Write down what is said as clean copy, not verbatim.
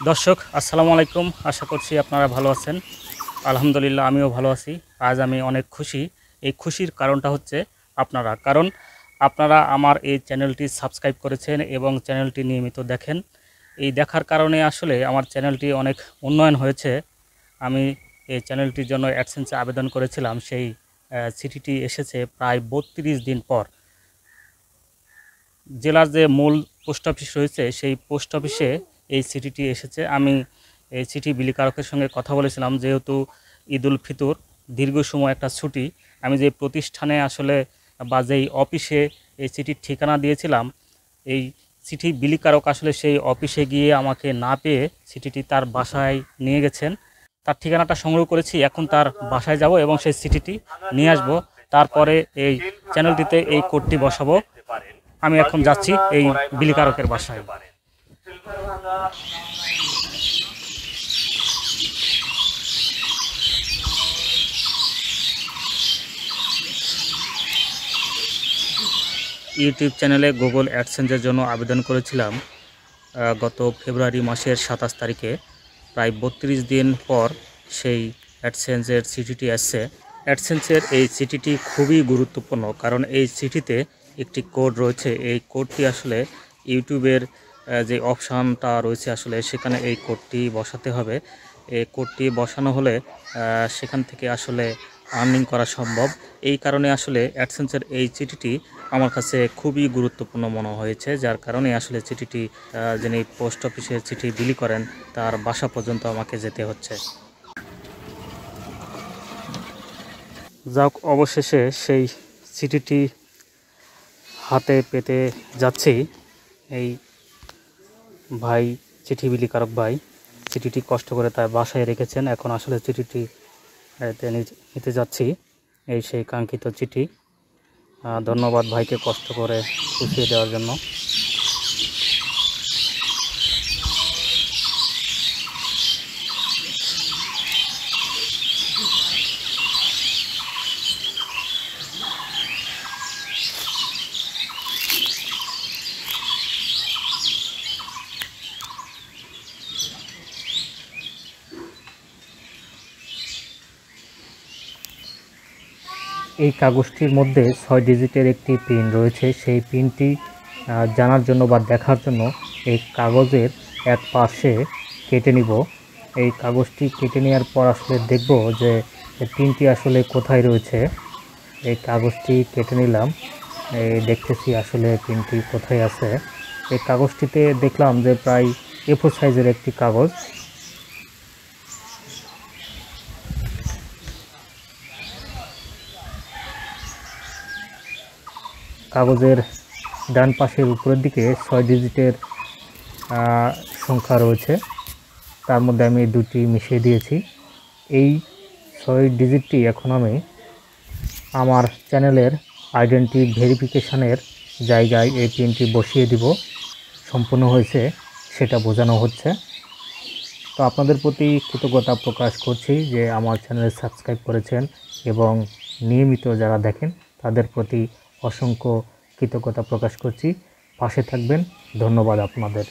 दर्शक আসসালামু আলাইকুম। আশা করছি আপনারা ভালো আছেন। আলহামদুলিল্লাহ আমিও ভালো আছি। আজ আমি অনেক খুশি। এই খুশির কারণটা হচ্ছে আপনারা, কারণ আপনারা আমার এই চ্যানেলটি সাবস্ক্রাইব করেছেন এবং চ্যানেলটি নিয়মিত দেখেন। এই দেখার কারণে আসলে আমার চ্যানেলটি অনেক উন্নয়ন হয়েছে। আমি এই চ্যানেলটির জন্য অ্যাডসেন্সে আবেদন করেছিলাম, সেই চিঠিটি এসেছে প্রায় 32 দিন পর। জেলার যে মূল পোস্ট অফিস রয়েছে সেই পোস্ট অফিসে এই চিঠিটি এসেছে। আমি এই চিঠি বিলিকারকের সঙ্গে কথা বলেছিলাম, যেহেতু ঈদুল ফিতর দীর্ঘ সময় একটা ছুটি, আমি যে প্রতিষ্ঠানে আসলে বা যেই অফিসে এই চিঠির ঠিকানা দিয়েছিলাম, এই চিঠি বিলিকারক আসলে সেই অফিসে গিয়ে আমাকে না পেয়ে চিঠিটি তার বাসায় নিয়ে গেছেন। তার ঠিকানাটা সংগ্রহ করেছি, এখন তার বাসায় যাব এবং সেই চিঠিটি নিয়ে আসব। তারপরে এই চ্যানেলটিতে এই কোডটি বসাবো। আমি এখন যাচ্ছি এই বিলিকারকের বাসায়। ইউটিউব চ্যানেলে গুগল অ্যাডসেন্সের জন্য আবেদন করেছিলাম গত ফেব্রুয়ারি মাসের 27 তারিখে। প্রায় 32 দিন পর সেই অ্যাডসেন্সের চিঠিটি আসছে। অ্যাডসেন্সের এই চিঠিটি খুবই গুরুত্বপূর্ণ, কারণ এই চিঠিতে একটি কোড রয়েছে। এই কোডটি আসলে ইউটিউবের যে অপশানটা রয়েছে আসলে সেখানে এই কোডটি বসাতে হবে। এই কোডটি বসানো হলে সেখান থেকে আসলে আর্নিং করা সম্ভব। এই কারণে আসলে অ্যাডসেন্সের এই চিঠিটি আমার কাছে খুবই গুরুত্বপূর্ণ মনে হয়েছে, যার কারণে আসলে চিঠিটি যিনি পোস্ট অফিসের চিঠি বিলি করেন তার বাসা পর্যন্ত আমাকে যেতে হচ্ছে। যাক, অবশেষে সেই চিঠিটি হাতে পেতে যাচ্ছি। এই ভাই, চিঠি বিলিকারক ভাই চিঠিটি কষ্ট করে তার বাসায় রেখেছেন। এখন আসলে চিঠিটি নিতে যাচ্ছি। এই সেই কাঙ্ক্ষিত চিঠি। ধন্যবাদ ভাইকে কষ্ট করে পুষিয়ে দেওয়ার জন্য। এই কাগজটির মধ্যে 6 ডিজিটের একটি পিন রয়েছে। সেই পিনটি জানার জন্য বা দেখার জন্য এই কাগজের এক পাশে কেটে নিব। এই কাগজটি কেটে নেওয়ার পর আসলে দেখব যে পিনটি আসলে কোথায় রয়েছে। এই কাগজটি কেটে নিলাম, এই দেখতেছি আসলে পিনটি কোথায় আছে। এই কাগজটিতে দেখলাম যে প্রায় A4 সাইজের একটি কাগজ। কাগজের ডান পাশের উপরের দিকে 6 ডিজিটের সংখ্যা রয়েছে, তার মধ্যে আমি দুটি মিশিয়ে দিয়েছি। এই 6 ডিজিটটি এখন আমি আমার চ্যানেলের আইডেন্টি ভেরিফিকেশানের জায়গায় এই পিনটি বসিয়ে দিব। সম্পূর্ণ হয়েছে সেটা বোঝানো হচ্ছে। তো আপনাদের প্রতি কৃতজ্ঞতা প্রকাশ করছি যে আমার চ্যানেল সাবস্ক্রাইব করেছেন এবং নিয়মিত যারা দেখেন তাদের প্রতি অসংখ্য কৃতজ্ঞতা প্রকাশ করছি। পাশে থাকবেন। ধন্যবাদ আপনাদের।